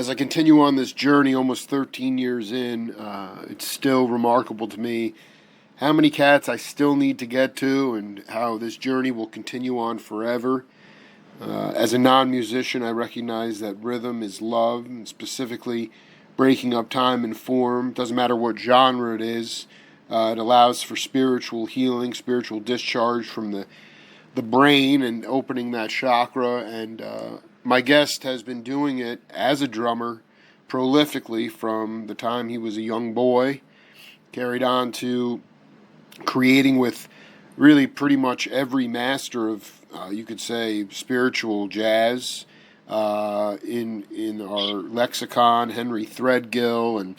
as I continue on this journey, almost 13 years in, it's still remarkable to me how many cats I still need to get to and how this journey will continue on forever. As a non-musician, I recognize that rhythm is love, and specifically breaking up time and form. Doesn't matter what genre it is. It allows for spiritual healing, spiritual discharge from the brain and opening that chakra. And my guest has been doing it as a drummer prolifically from the time he was a young boy, carried on to creating with really pretty much every master of, you could say, spiritual jazz in our lexicon, Henry Threadgill and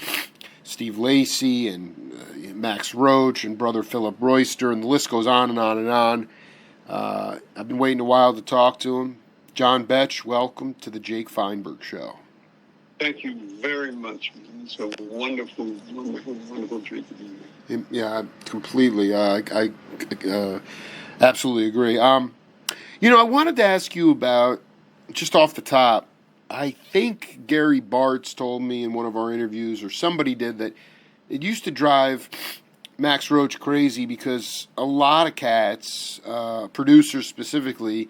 Steve Lacy and Max Roach and Brother Philip Royster, and the list goes on and on and on. I've been waiting a while to talk to him. John Betsch, welcome to the Jake Feinberg Show. Thank you very much, man. It's a wonderful, wonderful, wonderful treat to be here. Yeah, completely. I absolutely agree. I wanted to ask you about, just off the top, I think Gary Bartz told me in one of our interviews, or somebody did, that it used to drive Max Roach crazy because a lot of cats, producers specifically,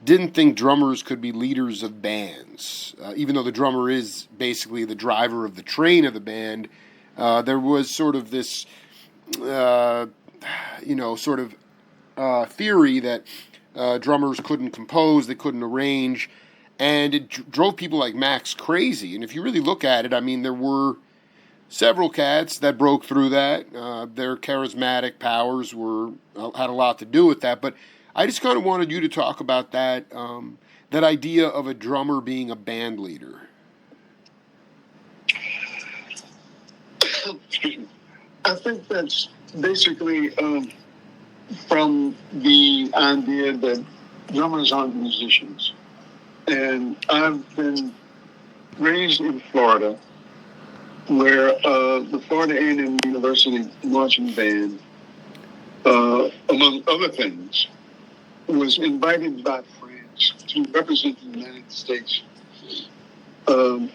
didn't think drummers could be leaders of bands. Even though the drummer is basically the driver of the train of the band, there was sort of this, theory that drummers couldn't compose, they couldn't arrange, and it drove people like Max crazy. And if you really look at it, I mean, there were several cats that broke through that. Their charismatic powers had a lot to do with that. But I just kind of wanted you to talk about that, that idea of a drummer being a band leader. Excuse me. I think that's basically from the idea that drummers aren't musicians. And I've been raised in Florida, where the Florida A&M University marching band, among other things, was invited by France to represent the United States in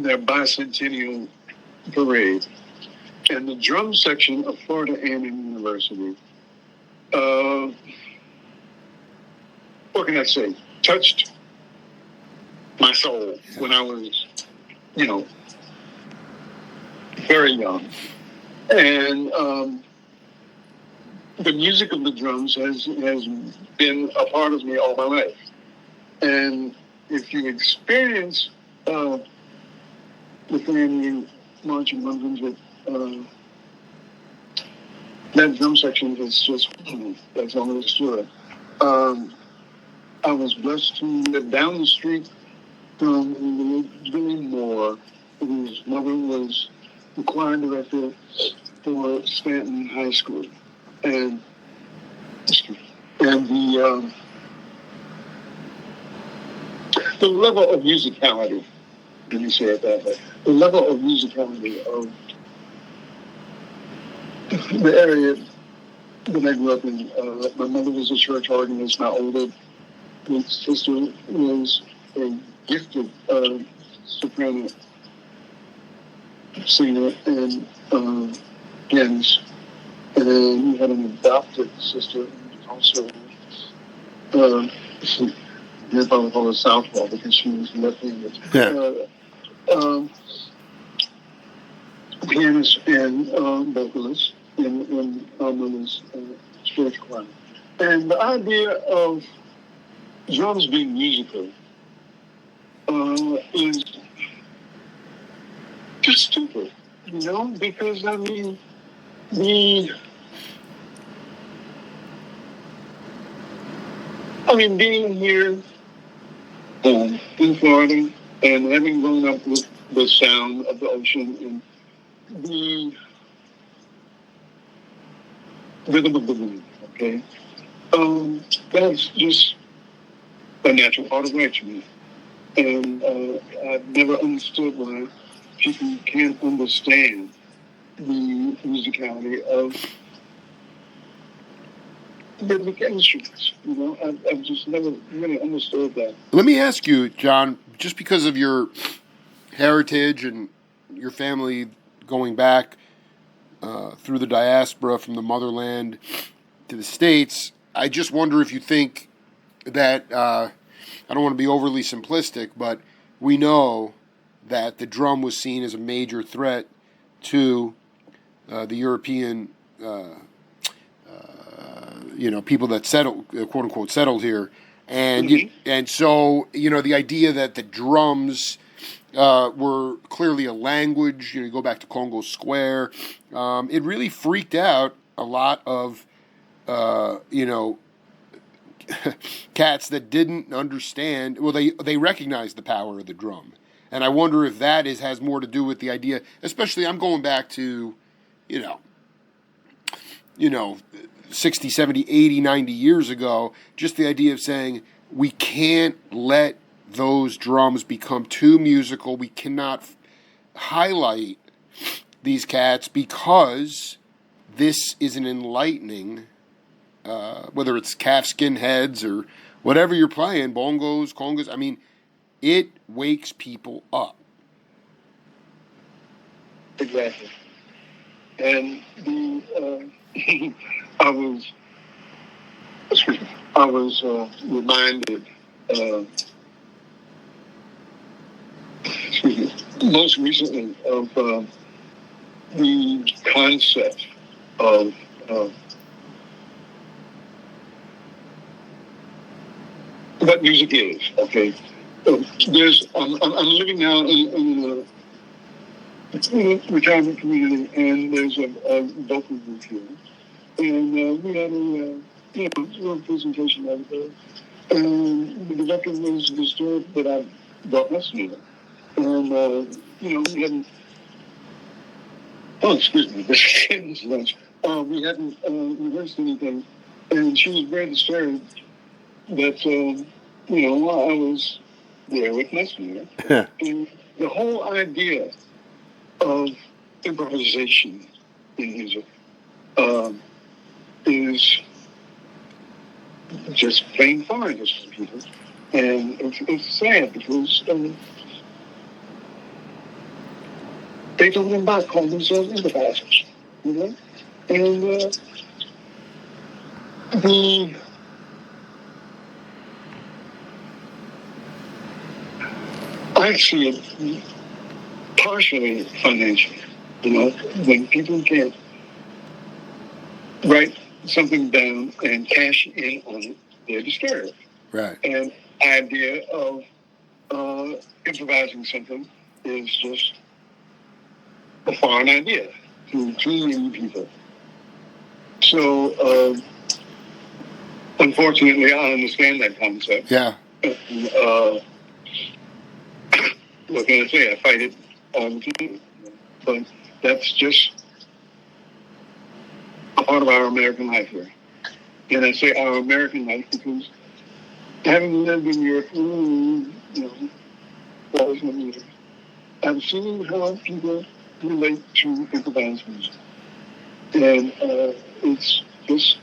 their bicentennial parade. And the drum section of Florida A&M University, what can I say, touched my soul when I was, very young. And the music of the drums has been a part of me all my life. And if you experience the family marching 100, that drum section is just, that's all there is to it. I was blessed to live down the street from Billy Moore, whose mother was the choir director for Stanton High School. And the level of musicality, let me say it that way, the level of musicality of the area that I grew up in. My mother was a church organist. My older sister was a gifted soprano singer and pianist. And then we had an adopted sister who was also grandfather called her Southpaw because she was left-handed. Pianist and vocalist in our mother's church choir. And the idea of drums being musical is just stupid, because I mean, being here in Florida and having grown up with the sound of the ocean and the rhythm of the wind, okay? That's just a natural part of life to me. And I've never understood why people can't understand the musicality of rhythmic instruments. I've just never really understood that. Let me ask you, John, just because of your heritage and your family going back through the diaspora from the motherland to the States, I just wonder if you think that, I don't want to be overly simplistic, but we know that the drum was seen as a major threat to the European, people that settled, quote unquote, settled here, and and so the idea that the drums were clearly a language. You go back to Congo Square. It really freaked out a lot of cats that didn't understand. Well, they recognized the power of the drum. And I wonder if that has more to do with the idea, especially I'm going back to, 60, 70, 80, 90 years ago, just the idea of saying we can't let those drums become too musical. We cannot highlight these cats because this is an enlightening, whether it's calfskin heads or whatever you're playing, bongos, congas, it wakes people up. Exactly. And I was reminded, most recently of the concept of what music is. Okay, I'm living now in a retirement community, and there's a vocal group here, and we had a little presentation the other day, and the director was disturbed that I brought my student, and we hadn't. Oh, excuse me, this is lunch. We hadn't rehearsed anything, and she was very disturbed that I was there with my student, and the whole idea of improvisation in music is just plain foreign to some people, and it's sad because Beethoven and Bach called themselves improvisers, and I see it partially financially. When people can't write something down and cash in on it, they're disturbed. Right. And the idea of improvising something is just a foreign idea to many people. So, unfortunately, I understand that concept. Yeah. What can I say? I fight it all the time. But that's just a part of our American life here. And I say our American life because having lived in Europe, for many years, I've seen how people relate to improvised music. And it's just,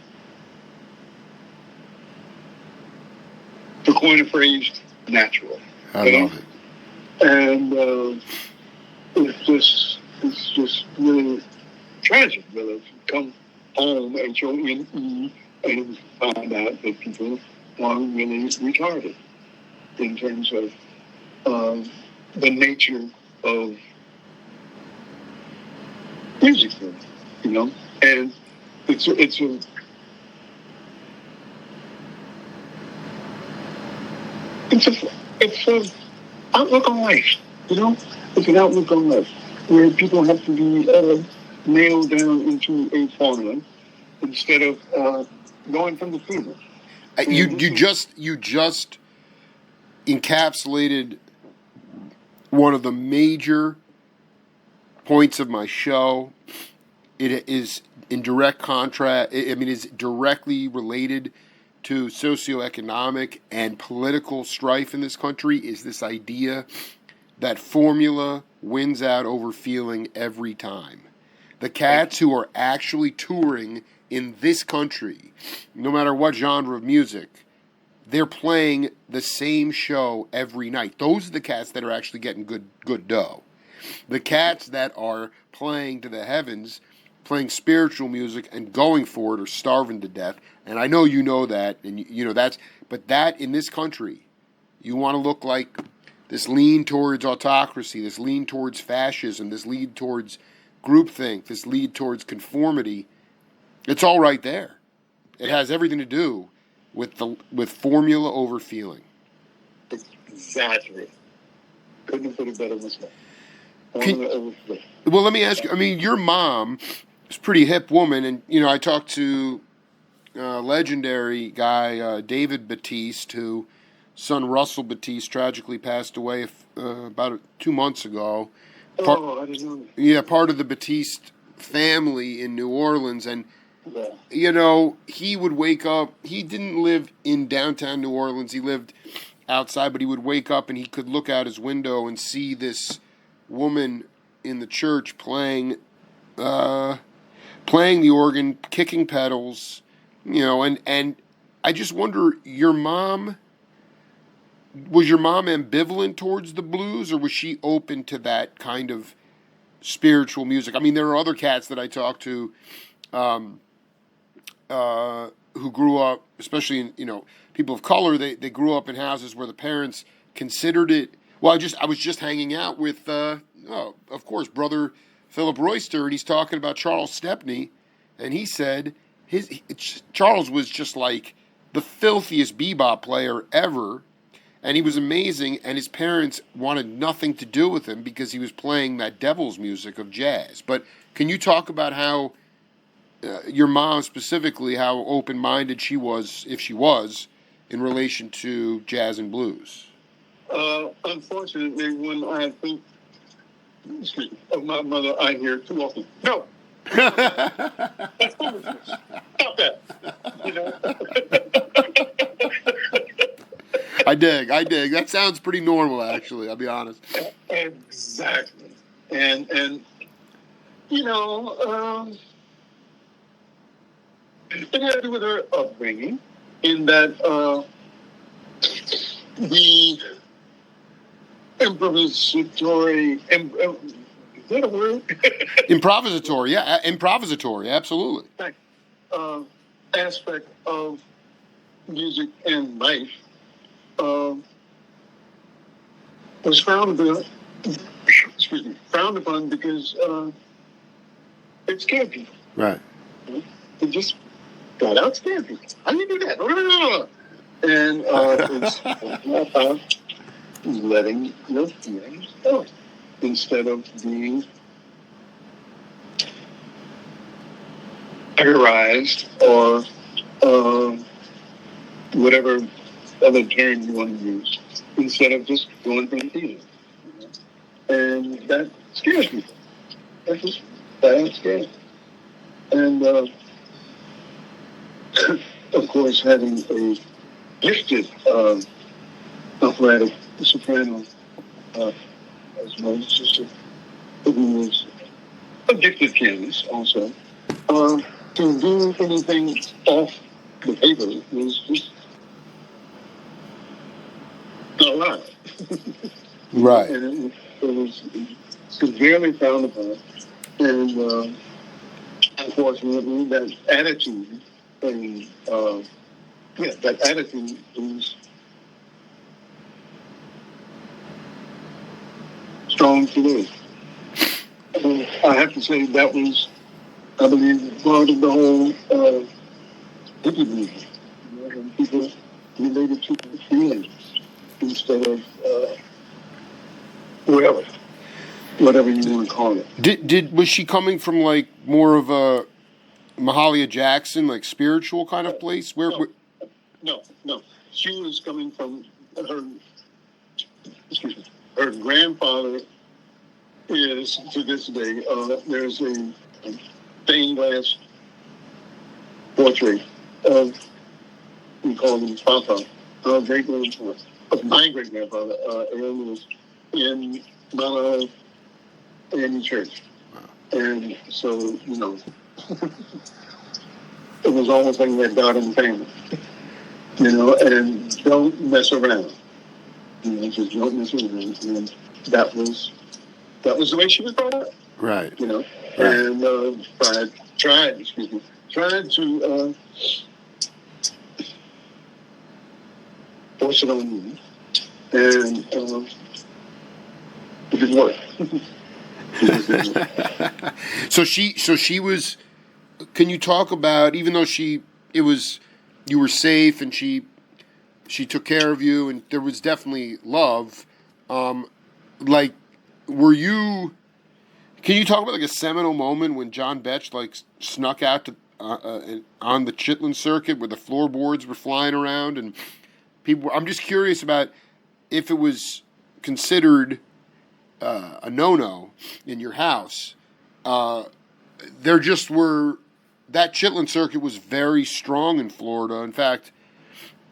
to coin a phrase, natural. I love it. And it's just really tragic, really, to come home at your NE and find out that people are really retarded in terms of the nature of music, and it's a outlook on life, It's an outlook on life where people have to be nailed down into a formula instead of going from the field. You just encapsulated one of the major points of my show. It is in direct contrast. Is directly related to socioeconomic and political strife in this country. Is this idea that formula wins out over feeling every time. The cats who are actually touring in this country, no matter what genre of music, they're playing the same show every night. Those are the cats that are actually getting good dough. The cats that are playing to the heavens, playing spiritual music and going for it are starving to death. And I know you know that, and you know that's. But that in this country, you want to look like this lean towards autocracy, this lean towards fascism, this lean towards groupthink, this lean towards conformity. It's all right there. It has everything to do with formula over feeling. Exactly. Couldn't have put it better myself. Well, let me ask you. I mean, your mom is a pretty hip woman, and you know, I talked to legendary guy David Batiste, who son Russell Batiste tragically passed away about 2 months ago. I didn't know that. Yeah, part of the Batiste family in New Orleans, and Yeah. you know, he would wake up. He didn't live in downtown New Orleans. He lived outside, but he would wake up and he could look out his window and see this woman in the church playing the organ, kicking pedals, you know, and I just wonder, was your mom ambivalent towards the blues, or was she open to that kind of spiritual music? I mean, there are other cats that I talked to who grew up, especially in, you know, people of color, they grew up in houses where the parents considered it. Well, I was just hanging out with, of course, brother Philip Royster, and he's talking about Charles Stepney, and he said Charles was just like the filthiest bebop player ever, and he was amazing, and his parents wanted nothing to do with him because he was playing that devil's music of jazz. But can you talk about how your mom specifically, how open-minded she was, if she was, in relation to jazz and blues? Unfortunately, when I think of my mother, I hear too often, no. That's foolishness. Stop that. You know? I dig. That sounds pretty normal, actually, I'll be honest. Exactly. And you know, it had to do with her upbringing, in that the improvisatory, is that a word? Improvisatory, yeah, improvisatory, absolutely. Aspect of music and life was frowned upon because it scared people. Right. It just got out scared people. How do you do that? And it's about letting your feelings go instead of being terrorized or whatever other term you want to use, instead of just going for the feelings. And that scares people. That scares. And of course, having a gifted operatic soprano as my sister, who was a gifted pianist also, to do anything off the paper was just not allowed. Right. And it was severely frowned upon. And unfortunately, that attitude, that attitude is strong today. I have to say that was, I believe, part of the whole hippie movement. You know, when people related to the feelings instead of whatever you want to call it. Was she coming from like more of a Mahalia Jackson, like spiritual kind of place? No. She was coming from her grandfather is, to this day, there's a stained glass portrait of, we call him Papa, of my great-grandfather, Aaron Lewis, in Mount Annie Church. And so, you know, it was almost like we had God in the family. and don't mess around. Just don't mess around. And that was the way she was brought up. Right. Right. And tried to force it on me, and it didn't work. So she was. Can you talk about, even though you were safe and she took care of you and there was definitely love, like, were you? Can you talk about like a seminal moment when John Betsch like snuck out to on the Chitlin circuit where the floorboards were flying around and people? I'm just curious about if it was considered a no-no in your house. There just were. That Chitlin circuit was very strong in Florida. In fact,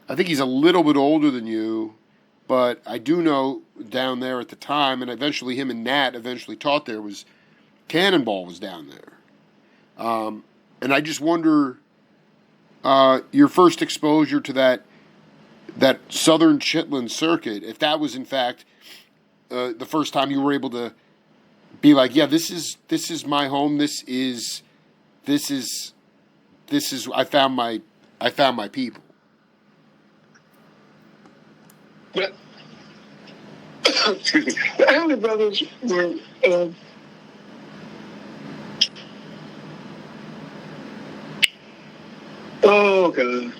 I think he's a little bit older than you, but I do know down there at the time, and eventually him and Nat eventually taught there, was Cannonball was down there. And I just wonder your first exposure to that Southern Chitlin circuit, if that was in fact the first time you were able to be like, yeah, this is my home. This is I found my people. But excuse me, the Alley Brothers were oh god.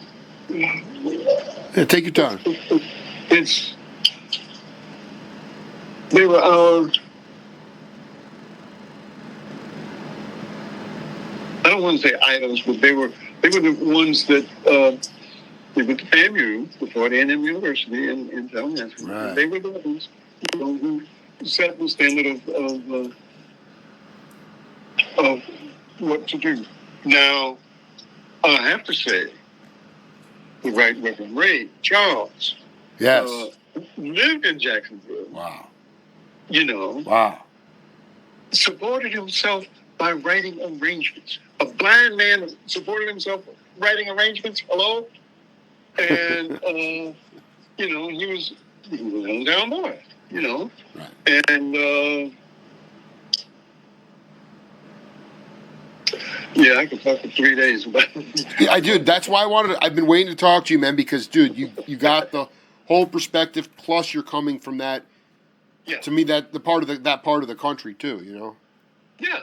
Yeah, take your time. They were our. I don't want to say idols, but they were the ones that they went to FAMU, the Florida A&M University in Tallahassee. Right. They were the ones who set the standard of what to do. Now, I have to say, the Right Reverend Ray Charles, Yes. Lived in Jacksonville. Wow. Wow. Supported himself by writing arrangements. A blind man supported himself writing arrangements. Hello? And, he was a hometown boy, Right. And, I could talk for 3 days about it. Yeah, I do. That's why I've been waiting to talk to you, man, because, dude, you got the whole perspective, plus you're coming from that, to me, that part of the country, too, Yeah.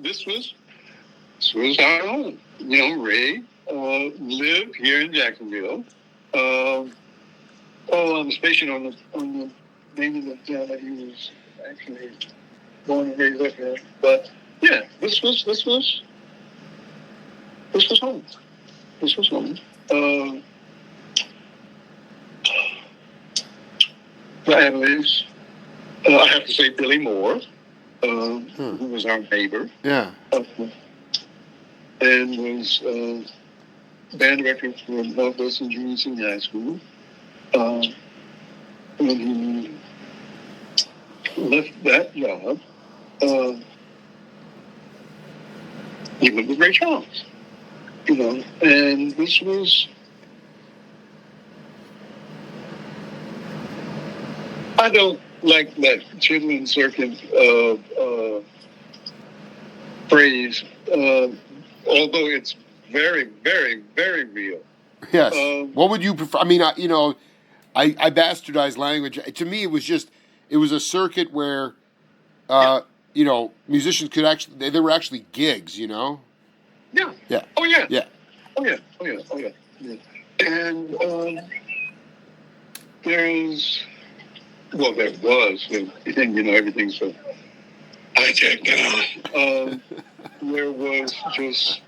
This was our home. Ray lived here in Jacksonville. I'm spacing on the name of the town that he was actually born and raised up there. But yeah, this was home. This was home. The Adelays. I have to say Billy Moore. Who was our neighbor. Yeah. And was band director for Northwestern Junior Senior High School. When he left that job, he went with Ray Charles. And this was. I don't like that Chitlin circuit phrase, although it's very, very, very real. Yes. What would you prefer? I mean, I bastardized language. To me, it was a circuit where, musicians could actually, they were actually gigs, Yeah. Yeah. Oh, yeah. Yeah. Oh, yeah. And there was, and everything's so hijacked now. There was just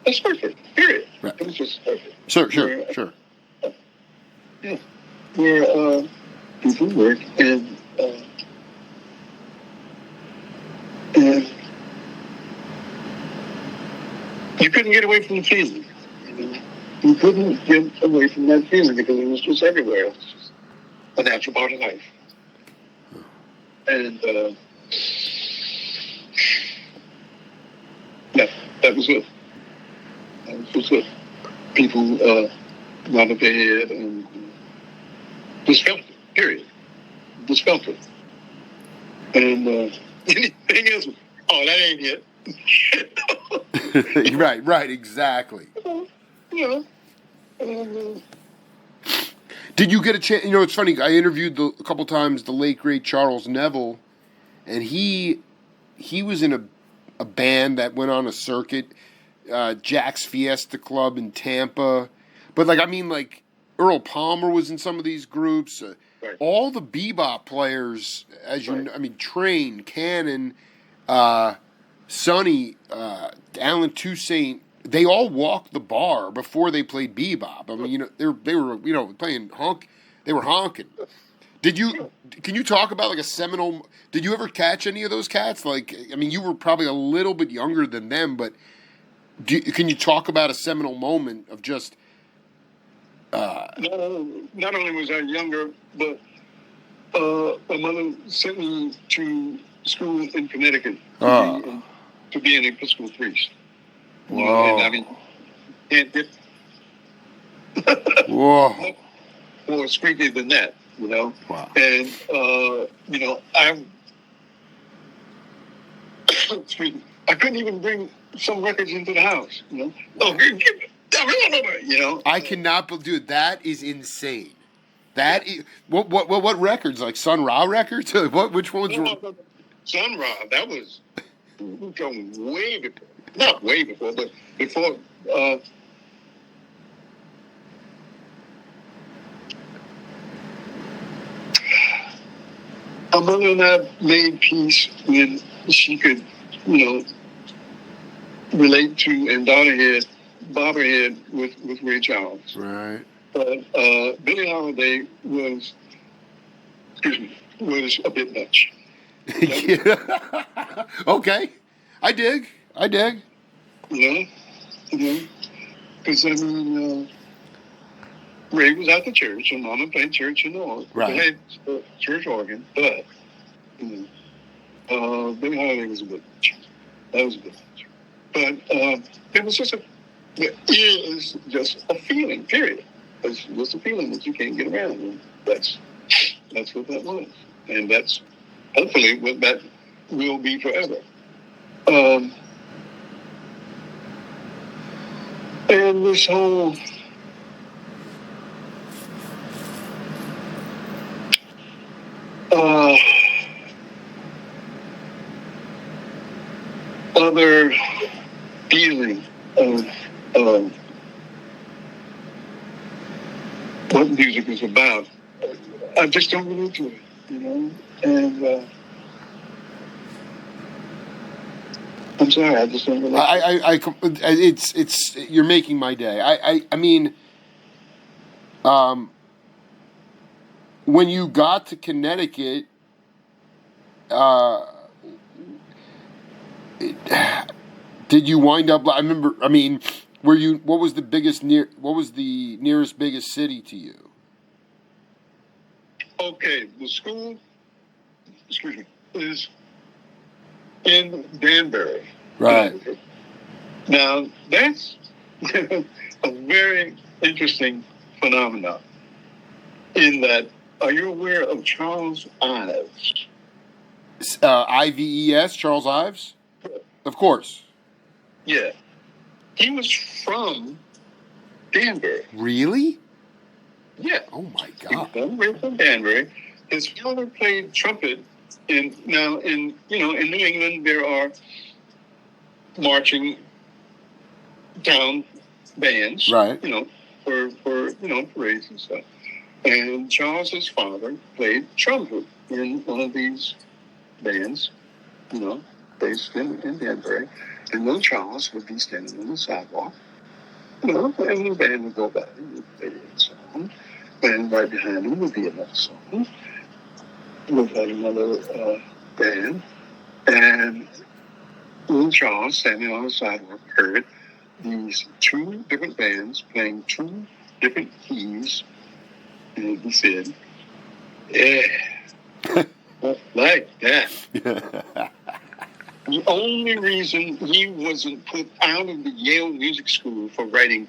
a circuit, period. Right. It was just a circuit. Sure. Yeah. Where people work and you couldn't get away from the feeling. You couldn't get away from that feeling because it was just everywhere. It was just a natural part of life. And that was it. That was just it. people nod up their head and just felt it, period. Just felt it. And anything else, oh, that ain't it. Right, exactly. Yeah. Did you get a chance? It's funny. I interviewed a couple times the late great Charles Neville, and he was in a band that went on a circuit, Jack's Fiesta Club in Tampa. But Earl Palmer was in some of these groups. Right. All the bebop players, as you know, Train, Cannon, Sonny, Alan Toussaint. They all walked the bar before they played bebop. They were playing honk. They were honking. Can you talk about a seminal? Did you ever catch any of those cats? You were probably a little bit younger than them, but can you talk about a seminal moment of just? Not only was I younger, but my mother sent me to school in Connecticut to be an Episcopal priest. Whoa. Can't get Whoa. more squeaky than that, Wow. And, I couldn't even bring some records into the house, Wow. I cannot believe, that is insane. What records? Like Sun Ra records? Which ones were? Sun Ra, that was going way before. Not way before, but before. My mother and I made peace when she could, relate to and bob her head with Ray Charles. Right. But Billie Holiday was a bit much. Yeah. Okay. I dig. Because Ray was at the church and Mama played church and all. Right. They had church organ, but Billie Holiday was a bit much. That was a bit much. But it was just a feeling, period. It's just a feeling that you can't get around. And that's what that was. And that's hopefully what that will be forever. And this whole other feeling of what music is about, I just don't relate to it, and I'm sorry, I just don't relate. It's you're making my day. When you got to Connecticut, did you wind up? I remember. Were you? What was the nearest biggest city to you? Okay, the school, is in Danbury. Right. Now that's a very interesting phenomenon. In that, are you aware of Charles Ives? Ives, Charles Ives? Of course. Yeah. He was from Danbury. Really? Yeah. Oh my God. He was born from Danbury. His father played trumpet in New England there are marching town bands. Right. For parades and stuff. And Charles's father played trumpet in one of these bands, based in Danbury. And then Charles would be standing on the sidewalk, and the band would go by and play a song. And right behind him would be another song. We'd have another band. And little Charles, standing on the sidewalk, heard these two different bands playing two different keys. And he said, yeah, like that. The only reason he wasn't put out of the Yale Music School for writing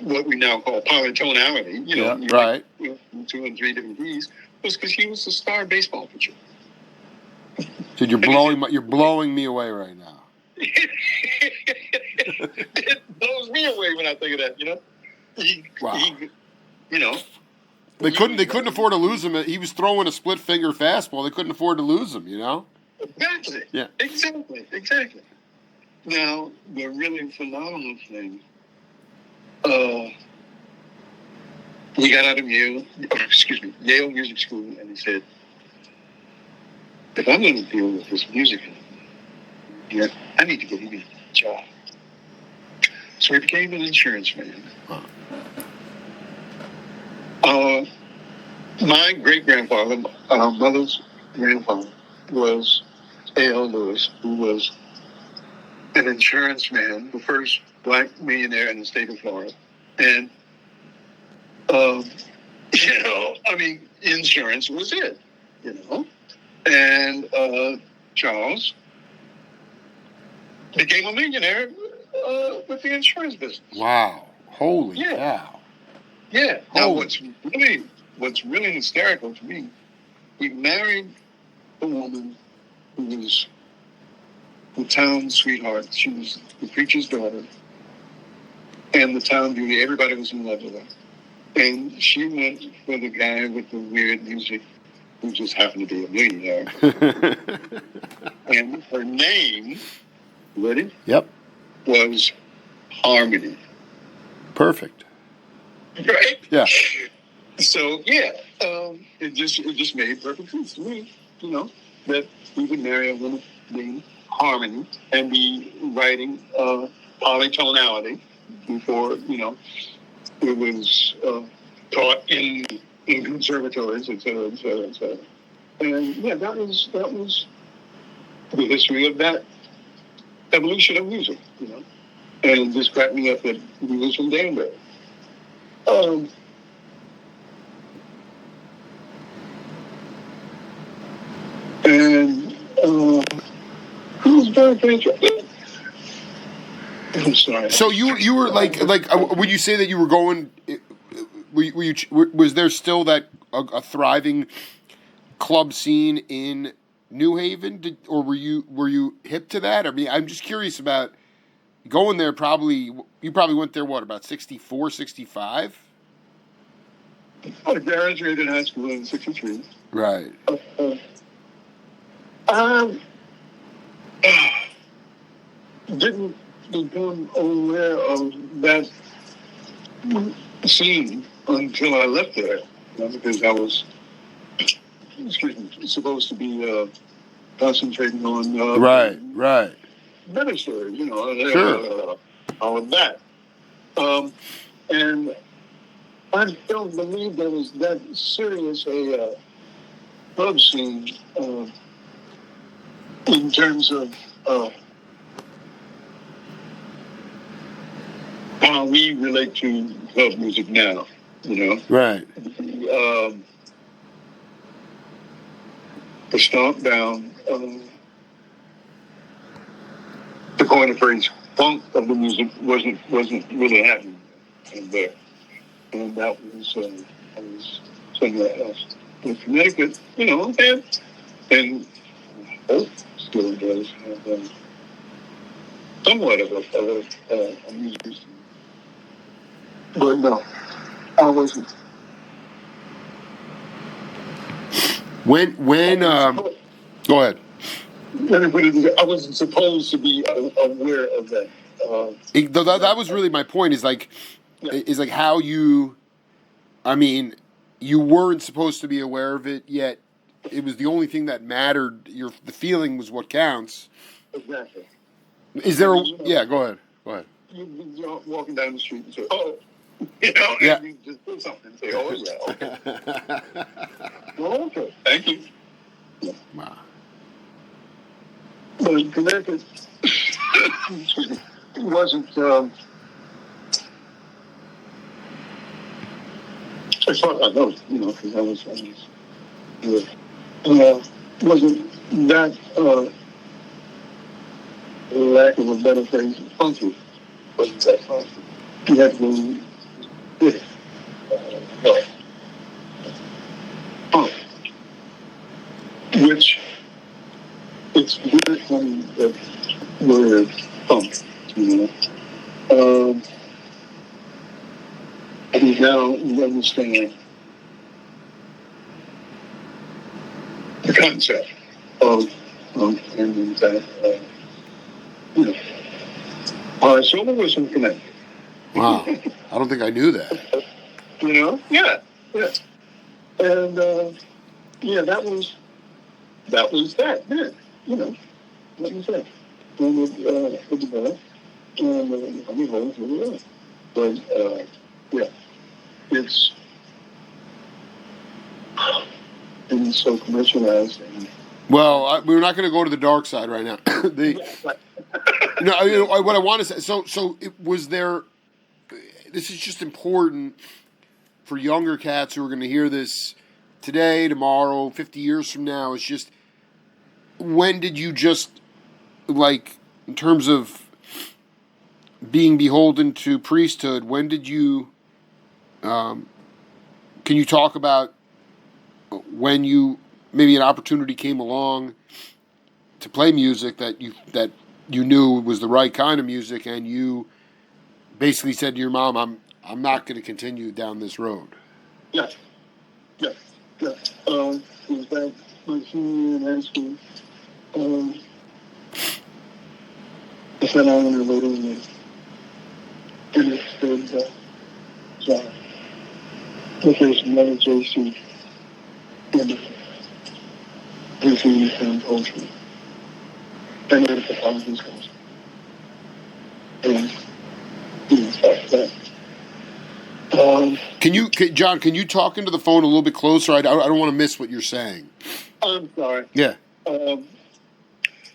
what we now call polytonality, right. 2 and 3 different keys, was because he was a star baseball pitcher. So you're blowing me away right now. It blows me away when I think of that. Wow. They couldn't afford to lose him. He was throwing a split finger fastball. They couldn't afford to lose him. Exactly. Yeah. Exactly. Now the really phenomenal thing. He got out of Yale Music School, and he said, if I'm going to deal with this music, I need to get him a job. So he became an insurance man. My great-grandfather, our mother's grandfather, was A.L. Lewis, who was an insurance man, the first black millionaire in the state of Florida. And, insurance was it, And Charles became a millionaire with the insurance business. Wow. Holy cow. Yeah. Now, what's really hysterical to me, he married a woman who was the town sweetheart. She was the preacher's daughter and the town beauty. Everybody was in love with her. And she went for the guy with the weird music who just happened to be a millionaire. And her name, ready? Yep. Was Harmony. Perfect. Right? Yeah. So it just made perfect sense to me, that he would marry a woman named Harmony and be writing polytonality before it was taught in conservatories, et cetera, et cetera, et cetera. And that was the history of that evolution of music, And it just cracked me up that he was from Danbury. Who's Barry Patrick? I'm sorry. So you were like would you say that you were going? Was there still that a thriving club scene in New Haven, or were you hip to that? I mean, I'm just curious about going there. You probably went there about 64, 65? I graduated high school in 63. Right. Didn't become aware of that scene until I left there, because I was supposed to be concentrating on right minister, sure. All of that. And I don't believe there was that serious a club scene in terms of how we relate to club music now, Right. The stomp down, the coin of phrase, funk of the music wasn't really happening there. And that was somewhere else. In Connecticut, and still does have somewhat of a music scene. But no, I wasn't. When go ahead. I wasn't supposed to be aware of that. That was really my point. Is like how you. I mean, you weren't supposed to be aware of it, yet it was the only thing that mattered. The feeling was what counts. Exactly. Is there? Yeah, go ahead. You're walking down the street and say, "Oh," yeah. and you just do something and say, "Oh yeah, okay." Well, okay, thank you. Yeah. Wow. But in Connecticut, it wasn't. As far as I know, because I was wasn't that, lack of a better phrase, funky. Wasn't that funky. You had to with punk, which it's weird when the word punk, you know. And now you understand the concept of and that, you know, soloism connected. Wow. I don't think I knew that. You know? Yeah. And yeah, that was that. Yeah. You know, that was that. And it developed, and we hold really well. But yeah, it's been so commercialized. And, Well, we're not going to go to the dark side right now. What I want to say. So was there. This is just important for younger cats who are going to hear this today, tomorrow, 50 years from now. It's just, when did you just, like, in terms of being beholden to priesthood, when did you, can you talk about when you, maybe an opportunity came along to play music that you knew was the right kind of music, and you basically said to your mom, I'm not going to continue down this road? Yeah. It was back my senior year in high school. I sat down in the later and it said, there's another JC in the and Coltrane. And then the Coltrane comes. And that. John, can you talk into the phone a little bit closer? I don't want to miss what you're saying. I'm sorry. Yeah.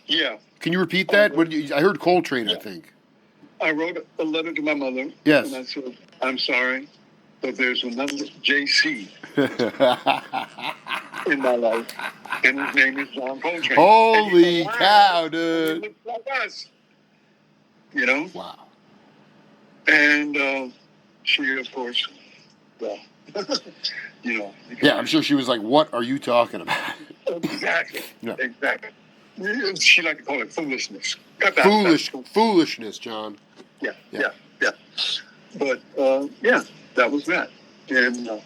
Yeah. Can you repeat that? I heard Coltrane, yeah. I think. I wrote a letter to my mother. Yes. And I said, I'm sorry, but there's another JC in my life, and his name is John Coltrane. Holy cow, dude. He looks like us. You know? Wow. And she, of course, well, you know. Yeah, I'm sure she was like, what are you talking about? Exactly. Yeah. Exactly. She liked to call it foolishness. Foolishness, John. Yeah. But, yeah, that was that. And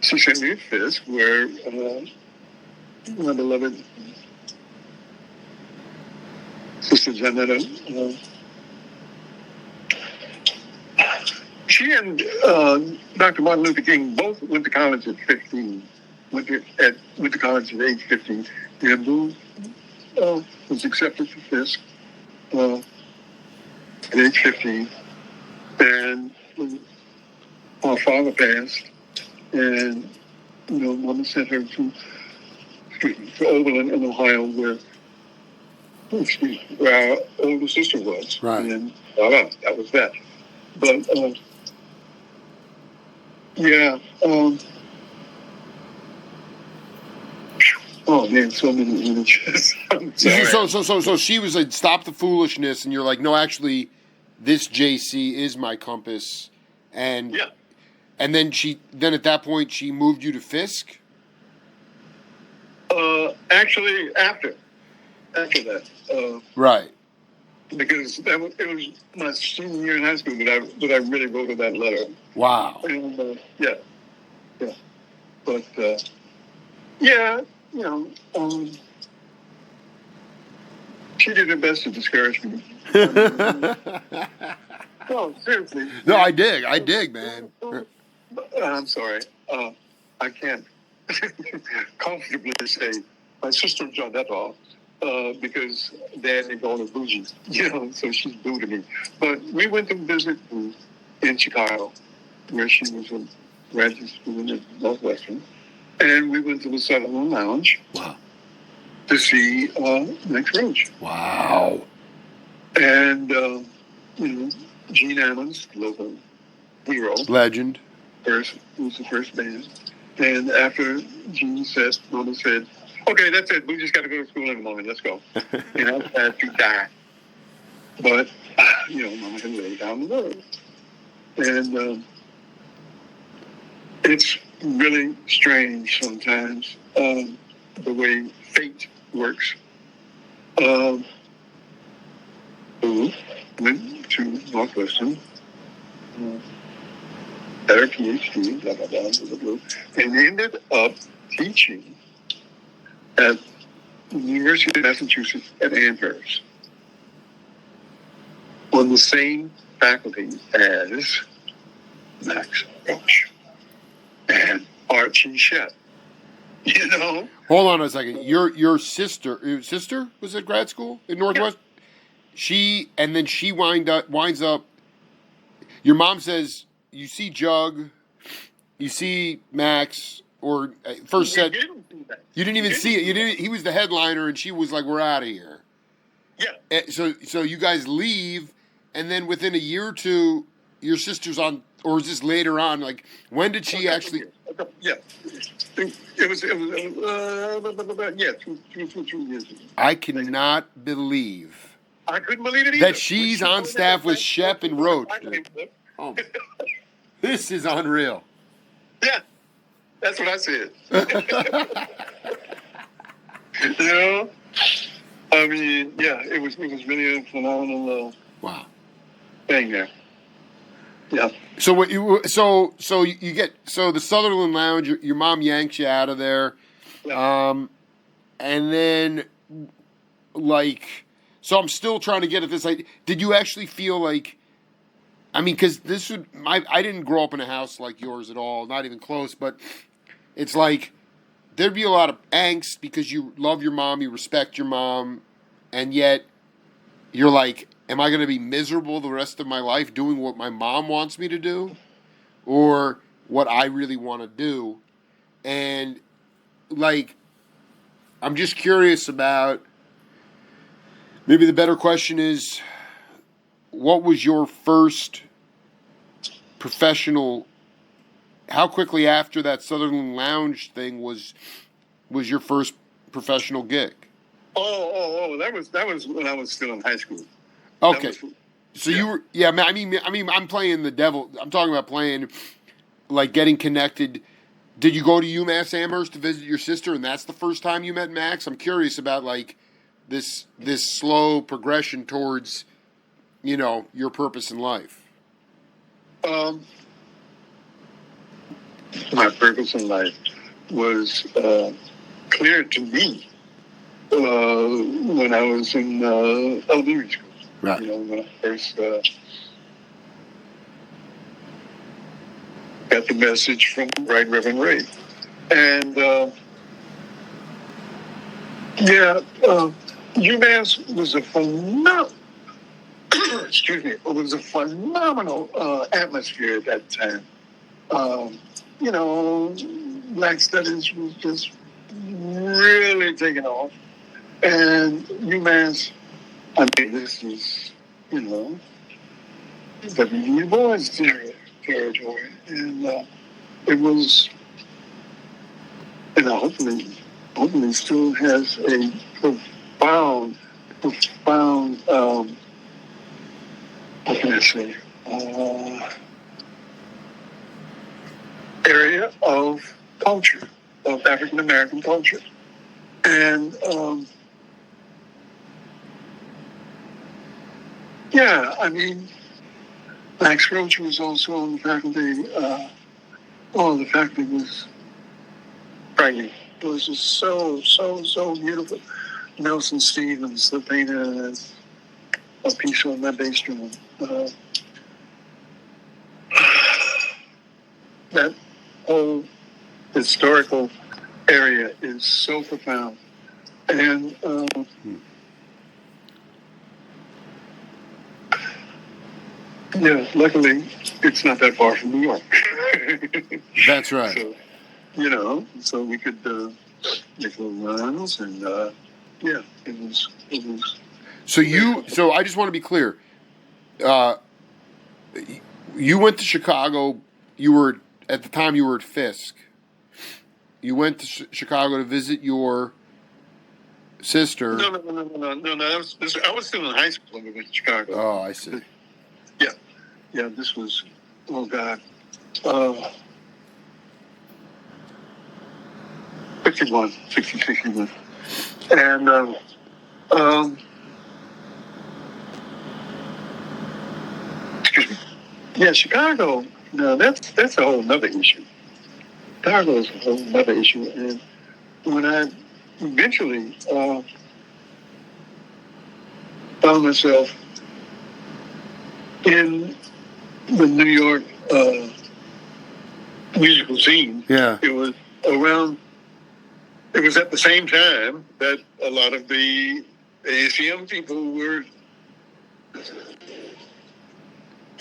she sent me a fist where my beloved Sister Janetta, she and Dr. Martin Luther King both went to college at 15. Went to college at age 15. And Boo was accepted for Fisk at age 15. And our father passed. And, you know, Mama sent her to Oberlin in Ohio, where our older sister was. Right. And that was that. But, yeah. Oh man, so many images. So she was like, stop the foolishness, and you're like, no, actually, this JC is my compass, and yeah. And then at that point she moved you to Fisk. Actually, after that. Right. Because it was my senior year in high school that I really wrote her that letter. Wow. And yeah. But yeah, you know, she did her best to discourage me. No, seriously. No, I dig, man. I'm sorry. I can't comfortably say my sister joined that off because Dad ain't going to bougie, you know, so she's boo to me. But we went to visit in Chicago, where she was in graduate school at Northwestern, and we went to the Sutherland Lounge. Wow. To see Max Roach. Wow. And you know, Gene Ammons, local hero, legend. Was the first band. And after Gene said, Mama said, okay, that's it. We just got to go to school in the morning. Let's go. And I was had to die. But, you know, Mama had laid down the road. And it's really strange sometimes, the way fate works. Who went to Northwestern, got her PhD, blah, blah, blah, blah, blah, blah, and ended up teaching at the University of Massachusetts at Amherst on the same faculty as Max Roach and Archie Shepp. You know? Hold on a second. Your sister was at grad school in Northwest? Yeah. She winds up. Your mom says you see Jug, you see Max, or first said you didn't even see it. You didn't. He was the headliner, and she was like, "We're out of here." Yeah. So you guys leave, and then within a year or two, your sister's on, or is this later on? Like, when did she actually? Yeah. It was 2 years ago. I cannot believe. I couldn't believe it either. That she's on staff with Shepp and Roach. Oh, this is unreal. Yeah, that's what I said. You know, I mean, yeah, it was really a phenomenal thing there. Yeah. So what you get the Sutherland Lounge. Your mom yanks you out of there, and then like. So I'm still trying to get at this. Did you actually feel like, I mean, because I didn't grow up in a house like yours at all, not even close, but it's like there'd be a lot of angst because you love your mom, you respect your mom, and yet you're like, am I going to be miserable the rest of my life doing what my mom wants me to do or what I really want to do? And like, I'm just curious about. Maybe the better question is, what was your first professional? How quickly after that Sutherland Lounge thing was your first professional gig? Oh! That was when I was still in high school. Okay, so you were I mean I'm playing the devil. I'm talking about playing like getting connected. Did you go to UMass Amherst to visit your sister, and that's the first time you met Max? I'm curious about like. This slow progression towards, your purpose in life. My purpose in life was clear to me when I was in elementary school. Right. When I first got the message from Right Reverend Ray, and UMass was a phenomenal. Excuse me. It was a phenomenal atmosphere at that time. Black studies was just really taking off, and UMass. I mean, this is W. Boys territory, and it was, hopefully still has a profound, what can I say, area of culture, of African American culture. And, Max Roach was also on the faculty. The faculty was frightening. It was just so beautiful. Nelson Stevens, the painter, a piece on my bass drum. That whole historical area is so profound. And luckily, it's not that far from New York. That's right. So we could make little runs, and it was. So I just want to be clear. You went to Chicago. At the time you were at Fisk. You went to Chicago to visit your sister. No. I was still in high school when we went to Chicago. Oh, I see. Yeah. This was oh God, uh, 61, 60, 61. And excuse me. Yeah, Chicago. No, that's a whole nother issue. Chicago is a whole nother issue. And when I eventually found myself in the New York musical scene, Yeah. it was at the same time that a lot of the ACM people were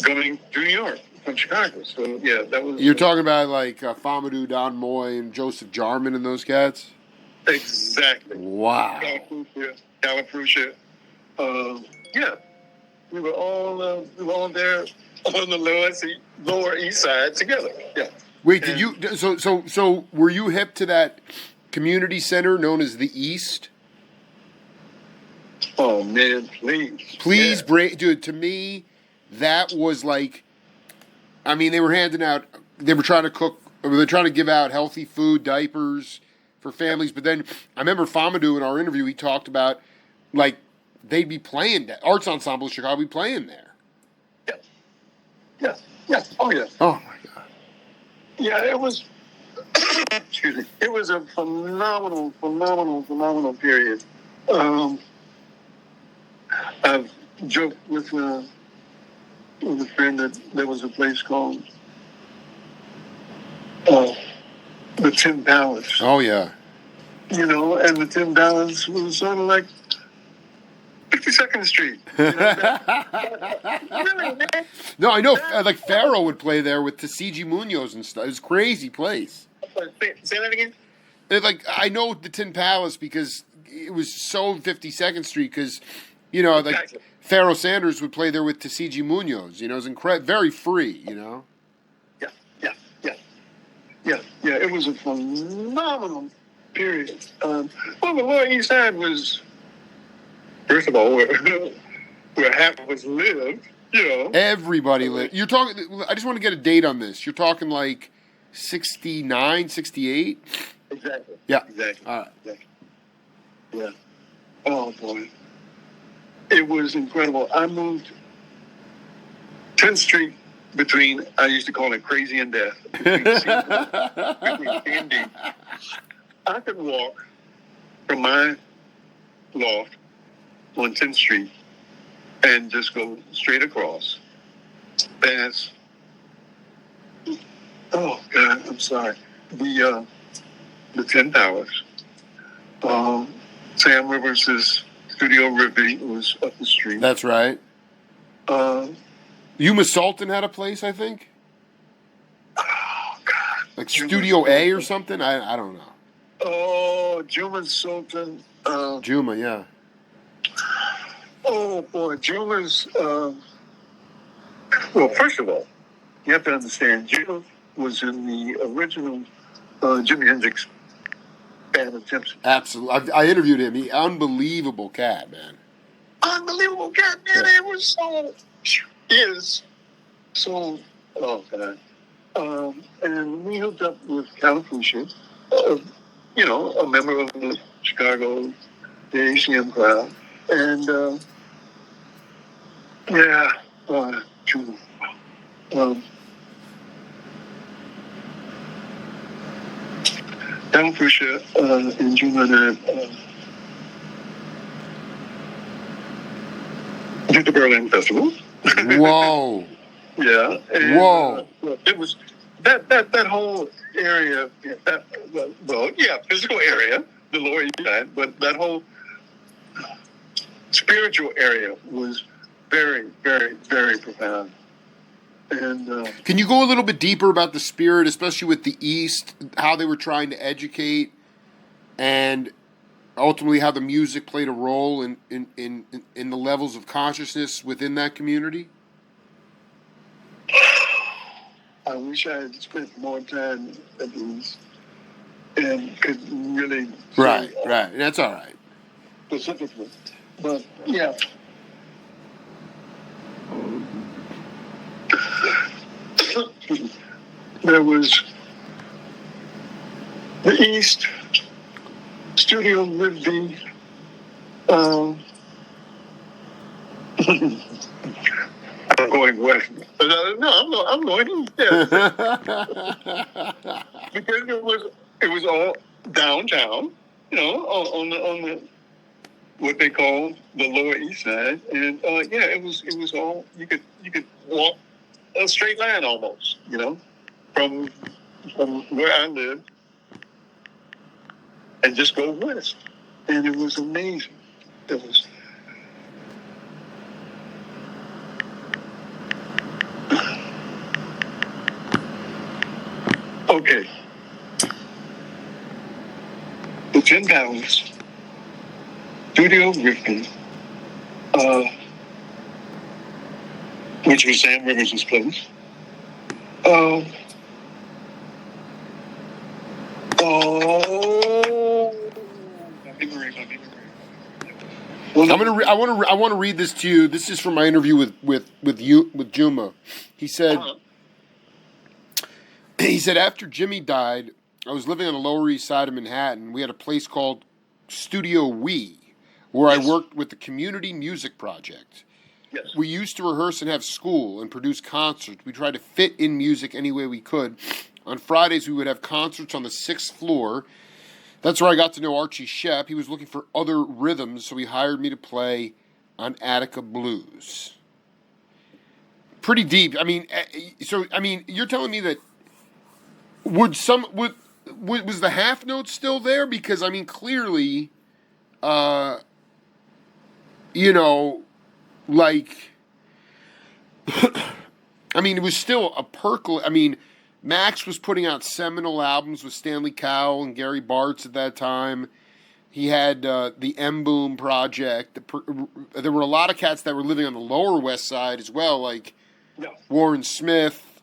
going to New York from Chicago. So, yeah, that was... You're talking about like Famadou, Don Moy, and Joseph Jarman and those cats? Exactly. Wow. Calafrucia. Yeah. We were all there on the lower east side together. Yeah. Wait, did you... So were you hip to that community center known as the East? Oh, man, please. Please, Yeah. dude, to me, that was like... I mean, they were handing out... They were trying to cook... They were trying to give out healthy food, diapers for families. But then I remember Famadou in our interview, he talked about, like, they'd be playing... Arts Ensemble of Chicago would be playing there. Yeah. Oh, yeah. Oh, my God. Yeah, it was... excuse me. It was a phenomenal period. I've joked with a friend that there was a place called the Tin Palace. Oh, yeah. You know, and the Tin Palace was sort of like 52nd Street. You know, really, man. No, I know. Like Pharaoh would play there with Tuskegee Munoz and stuff. It was a crazy place. Say that again? Like I know the Tin Palace because it was so 52nd Street because, you know, like Exactly. Pharaoh Sanders would play there with Tuskegee Munoz. You know, it was very free. You know. Yeah. It was a phenomenal period. Well, the Lower East Side was, first of all, where half of us lived. You know, Everybody lived. You're talking. I just want to get a date on this. You're talking like 69, 68? Exactly. Yeah. Exactly. All right. Exactly. Yeah. Oh boy, it was incredible. I moved 10th Street between, I used to call it Crazy and Death. Between C and D. I could walk from my loft on 10th Street and just go straight across. Past, oh God, I'm sorry. The Ten Towers. Sam Rivers' Studio Ripley was up the street. That's right. Yuma Sultan had a place, I think. Oh God. Like Juma Studio A or Sultan. something. I don't know. Oh, Juma Sultan. Juma, yeah. Oh boy, Juma's. Well, first of all, you have to understand, Juma was in the original Jimi Hendrix band of Gypsy. Absolutely. I interviewed him. He unbelievable cat, man. Unbelievable cat, man! Yeah. It was so. Is so. Oh God. And we hooked up with Calafrucia, you know, a member of the Chicago, the ACM crowd, and yeah, Juma. Calafrucia and Juma and I did the Berlin Festival. Whoa. Yeah. And, Whoa. It was that whole area. Physical area, the Lower East Side, but that whole spiritual area was very, very, very profound. And Can you go a little bit deeper about the spirit, especially with the East, how they were trying to educate, and ultimately how the music played a role in the levels of consciousness within that community? I wish I had spent more time at these and could really say, Right. That's all right. specifically. But yeah. there was the East, Studio Rigby. I'm going west. No, I'm going east. Yes. Because it was all downtown, on the what they call the Lower East Side, and it was all you could walk a straight line almost, from where I lived, and just go west, and it was amazing. It was. Okay. The 10 Palace, Studio Griffin, which was Sam Rivers' place. My memory. I want to read this to you. This is from my interview with Juma. He said. He said, after Jimmy died, I was living on the Lower East Side of Manhattan. We had a place called Studio We, where I worked with the Community Music Project. Yes. We used to rehearse and have school and produce concerts. We tried to fit in music any way we could. On Fridays, we would have concerts on the 6th floor. That's where I got to know Archie Shepp. He was looking for other rhythms, so he hired me to play on Attica Blues. Pretty deep. I mean, you're telling me that was the half note still there? Because clearly, it was still a percolate. Max was putting out seminal albums with Stanley Cowell and Gary Bartz at that time. He had the M Boom project. There were a lot of cats that were living on the Lower West Side as well, like Warren Smith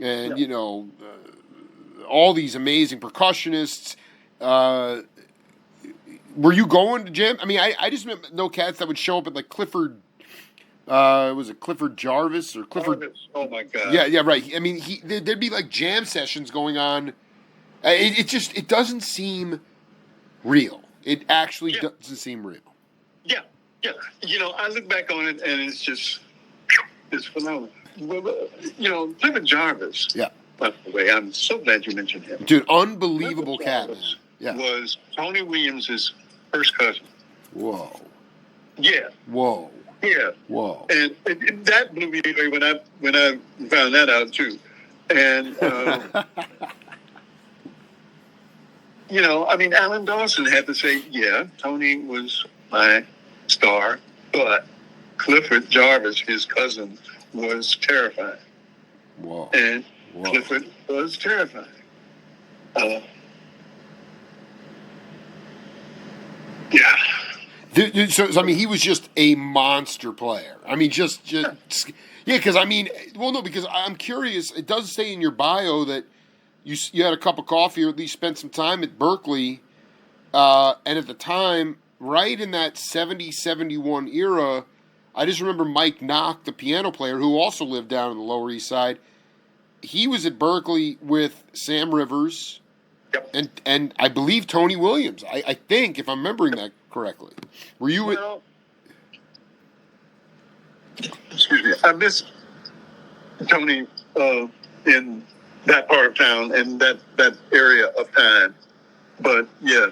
and all these amazing percussionists. Were you going to jam? I just know cats that would show up at like Clifford. Was it Clifford Jarvis or Clifford? Jarvis. Oh my God. Yeah, right. There'd be like jam sessions going on. It doesn't seem real. It actually doesn't seem real. Yeah. I look back on it and it's phenomenal. Clifford Jarvis. Yeah. By the way, I'm so glad you mentioned him. Dude, unbelievable cat, man. Yeah. Was Tony Williams' first cousin. Whoa. Yeah. Whoa. Yeah. Whoa. And that blew me away when I found that out too. And Alan Dawson had to say, yeah, Tony was my star, but Clifford Jarvis, his cousin, was terrifying. Whoa. And Clifford was terrifying. Yeah. He was just a monster player. Because I'm curious. It does say in your bio that you had a cup of coffee or at least spent some time at Berkeley, and at the time, right in that 70, 71 era, I just remember Mike Knock, the piano player, who also lived down on the Lower East Side. He was at Berkeley with Sam Rivers, and I believe Tony Williams. I think, if I'm remembering that correctly. Were you? Excuse me. I miss Tony in that part of town and that area of time. But yeah,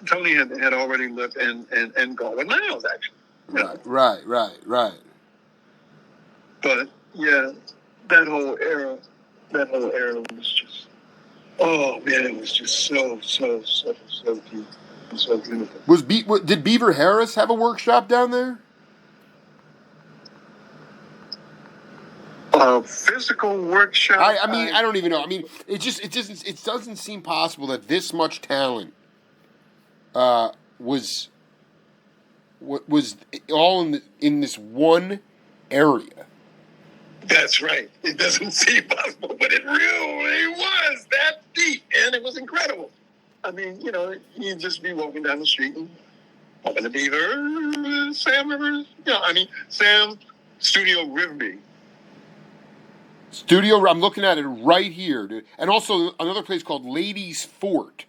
Tony had already lived and gone with Miles actually. Right. But yeah, that whole era was just, oh man, it was just so deep and so beautiful. Did Beaver Harris have a workshop down there? Physical workshop. I don't even know. It doesn't seem possible that this much talent was all in this one area. That's right. It doesn't seem possible, but it really was that deep, and it was incredible. You'd just be walking down the street and Open the Beaver, Sam Rivers. Sam, Studio Rigby. Studio, I'm looking at it right here, dude. And also another place called Ladies Fort.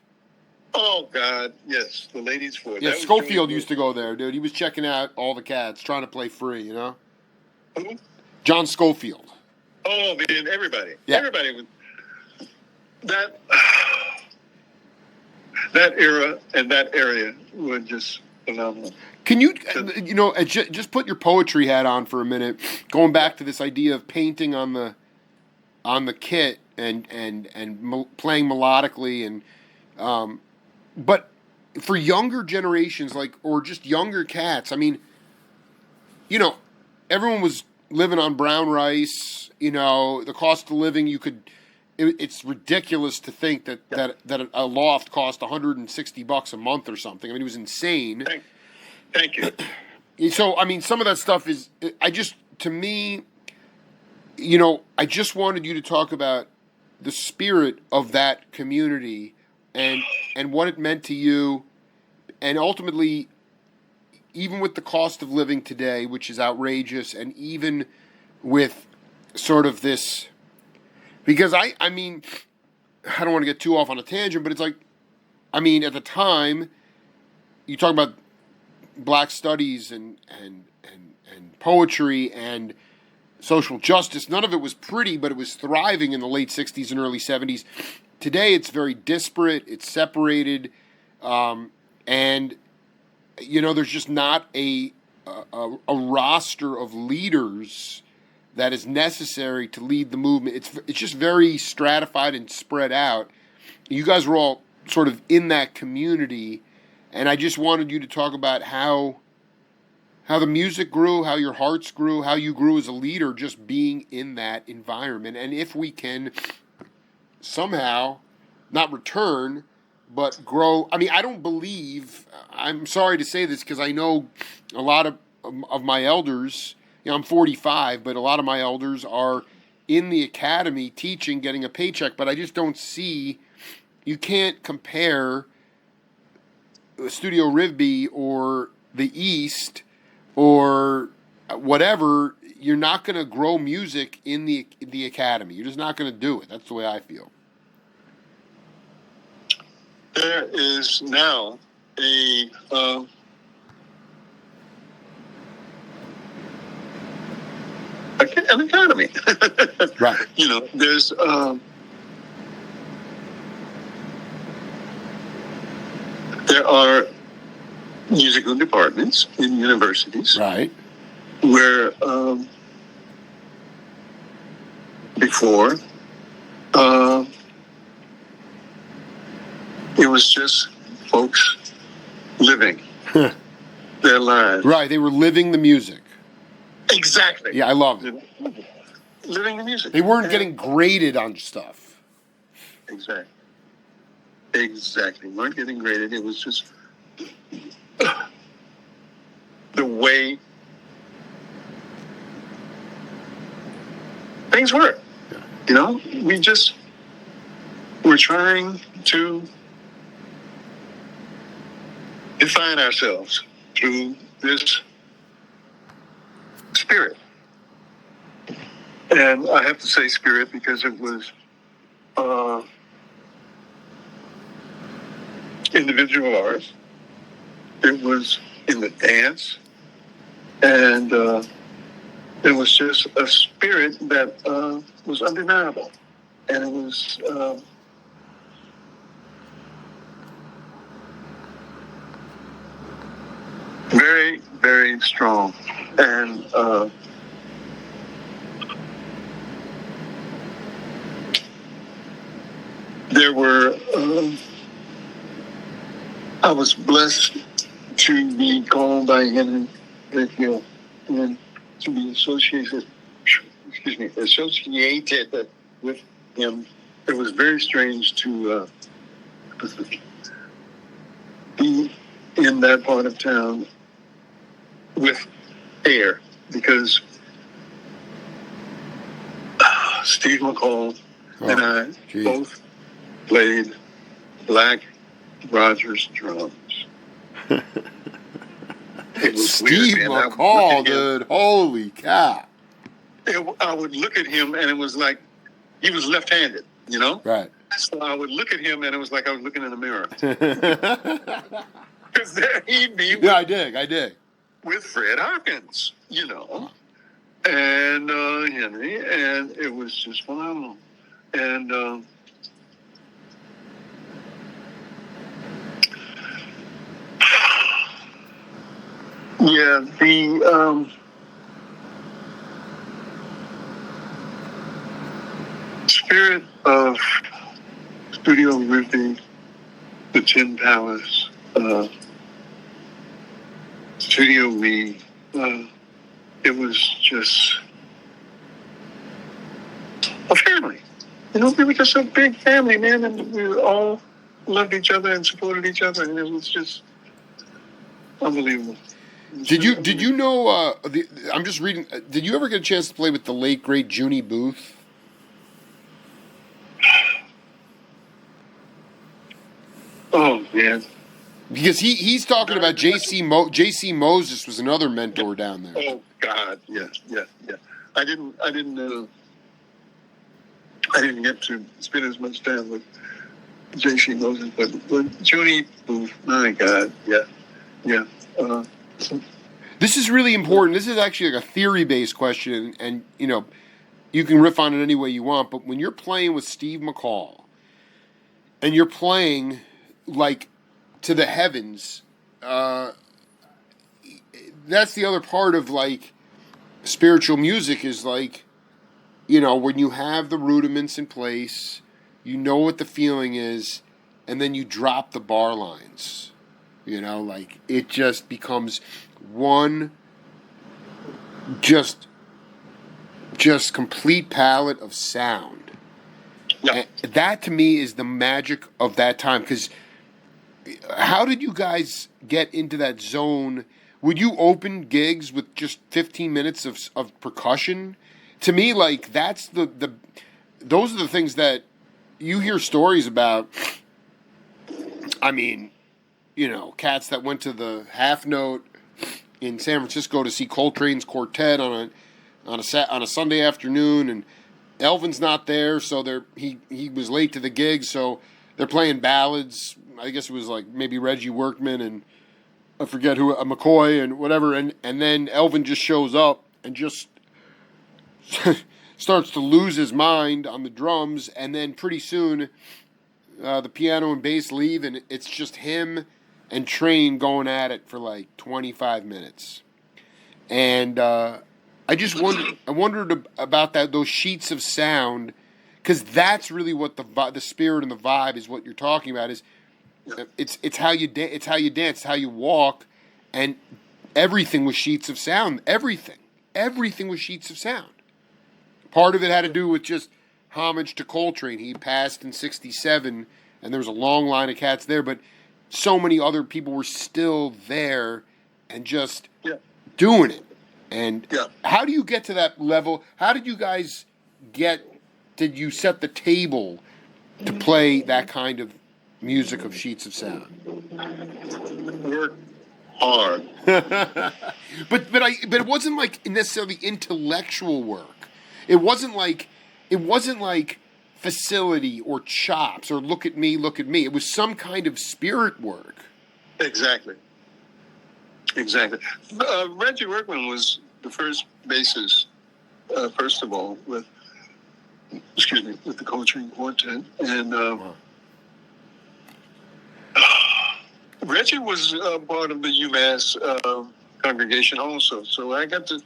Oh, God, yes, the ladies' foot. Yeah, Schofield used to go there, dude. He was checking out all the cats, trying to play free, you know? Who? John Schofield. Oh, man, everybody. Yeah. Everybody would. That era and that area were just phenomenal. Can you, just put your poetry hat on for a minute, going back to this idea of painting on the kit and playing melodically and but for younger generations, or just younger cats, I mean, everyone was living on brown rice. The cost of living, it's ridiculous to think that a loft cost $160 a month or something. I mean, it was insane. Thank you. So, I mean, some of that stuff is, I just wanted you to talk about the spirit of that community and what it meant to you, and ultimately, even with the cost of living today, which is outrageous, and even with sort of this, because I mean, I don't want to get too off on a tangent, but it's like, I mean, at the time, you talk about black studies and poetry and social justice. None of it was pretty, but it was thriving in the late 60s and early 70s. Today, it's very disparate. It's separated. And, there's just not a roster of leaders that is necessary to lead the movement. It's just very stratified and spread out. You guys were all sort of in that community, and I just wanted you to talk about how the music grew, how your hearts grew, how you grew as a leader just being in that environment. And if we can somehow not return, but grow. I mean, I don't believe, I'm sorry to say this because I know a lot of my elders, I'm 45, but a lot of my elders are in the academy teaching, getting a paycheck, but I just don't see, you can't compare Studio Rivby or the East or whatever. You're not going to grow music in the academy. You're just not going to do it. That's the way I feel. There is now an academy. Right. There's there are musical departments in universities. Right. Where before it was just folks living their lives. Right, they were living the music. Exactly. Yeah, I love it. Living the music. They weren't getting graded on stuff. Exactly. Weren't getting graded. It was just the way things were. Yeah. We're trying to define ourselves through this spirit. And I have to say spirit because it was individual arts. It was in the dance. And it was just a spirit that was undeniable. And it was very, very strong. And there were, I was blessed to be called by Henry Redfield and to be associated with him. It was very strange to be in that part of town with air, because Steve McCall and I both played Black Rogers drums. Steve McCall, dude. Holy cow. I would look at him, and it was like he was left-handed, you know? Right. So I would look at him, and it was like I was looking in a mirror. Because there he'd be Yeah, I dig. with Fred Hawkins, you know, and Henry, and it was just phenomenal. And yeah, the spirit of Studio Ruthie, the Tin Palace, Studio Lee, it was just a family. You know, we were just a big family, man, and we all loved each other and supported each other, and it was just unbelievable. Did you know? I'm just reading. Did you ever get a chance to play with the late great Junie Booth? Oh man, Because he's talking about J.C. Moses was another mentor down there. oh God, yeah. I didn't get to spend as much time with J.C. Moses, but Junie Booth, my God, yeah. This is really important. This is actually like a theory-based question, and you know, you can riff on it any way you want. But when you're playing with Steve McCall, and you're playing like to the heavens, that's the other part of like spiritual music is like, you know, when you have the rudiments in place, you know what the feeling is, and then you drop the bar lines. You know, like it just becomes one just complete palette of sound. Yeah. And that to me is the magic of that time. Because how did you guys get into that zone? Would you open gigs with just 15 minutes of percussion? To me, like that's those are the things that you hear stories about. I mean, you know, cats that went to the Half Note in San Francisco to see Coltrane's quartet on a Sunday afternoon, and Elvin's not there, so he was late to the gig, so they're playing ballads. I guess it was like maybe Reggie Workman and I forget who, McCoy and whatever, and then Elvin just shows up and just starts to lose his mind on the drums, and then pretty soon the piano and bass leave, and it's just him and Train going at it for like 25 minutes. And I wondered about those sheets of sound, because that's really what the spirit and the vibe is. What you're talking about is it's how you dance, it's how you walk, and everything was sheets of sound. Everything was sheets of sound. Part of it had to do with just homage to Coltrane. He passed in '67, and there was a long line of cats there, but so many other people were still there and just doing it. And how do you get to that level? How did you guys did you set the table to play that kind of music of sheets of sound? Work hard. but it wasn't like necessarily intellectual work. It wasn't like facility or chops or look at me. It was some kind of spirit work. Exactly. Reggie Workman was the first bassist, first of all, with the Coltrane Quartet, and Reggie was part of the UMass congregation also. So I got to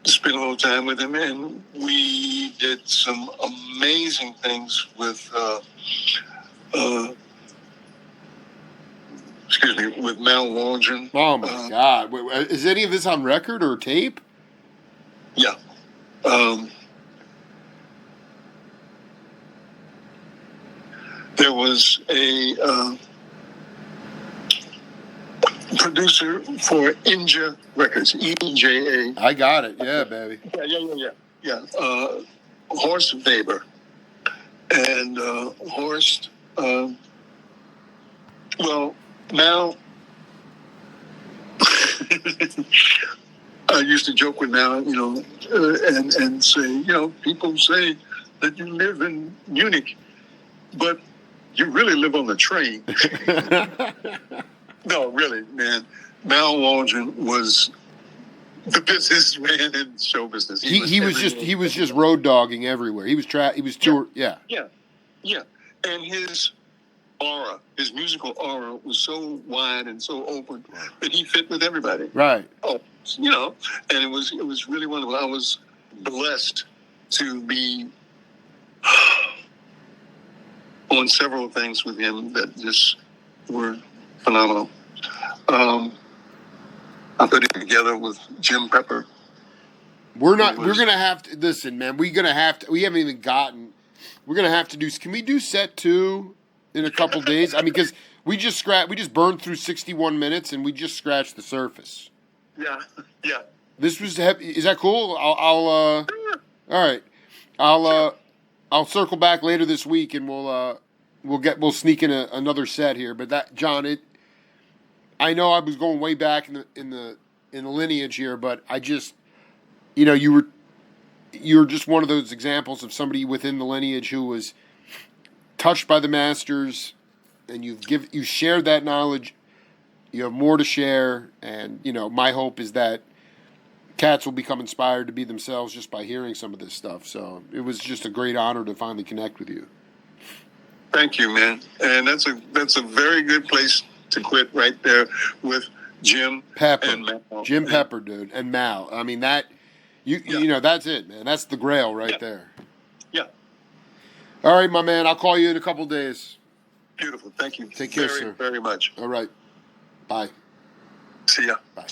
spend a little time with him, and we did some amazing things with with Mal Waldron. Oh my God! Is any of this on record or tape? Yeah. There was a producer for Inja Records, EJA. I got it. Yeah, baby. Yeah. Horst Weber. And Horst, Mal, I used to joke with Mal, and say, people say that you live in Munich, but you really live on the train. No, really, man. Mal Waldron was the businessman in show business. He was just road dogging everywhere. He was tour. Yeah. And his aura, his musical aura, was so wide and so open that he fit with everybody. Right. Oh, and it was really wonderful. I was blessed to be on several things with him that just were phenomenal. I put it together with Jim Pepper. We're gonna have to listen, man. We haven't even gotten. We're gonna have to do. Can we do set 2 in a couple days? I mean, because we just burned through 61 minutes and we just scratched the surface. Yeah. This was heavy. Is that cool? All right. I'll circle back later this week and we'll sneak in another set here. But that, John, I know I was going way back in the lineage here, but I just, you're just one of those examples of somebody within the lineage who was touched by the masters, and you shared that knowledge. You have more to share, and my hope is that cats will become inspired to be themselves just by hearing some of this stuff. So it was just a great honor to finally connect with you. Thank you, man. And that's a very good place to quit right there with Jim Pepper. And Mal. Jim Pepper, dude, and Mal. I mean that that's it, man. That's the grail right there. Yeah. All right, my man. I'll call you in a couple days. Beautiful. Thank you. Take care, sir. Very much. All right. Bye. See ya. Bye.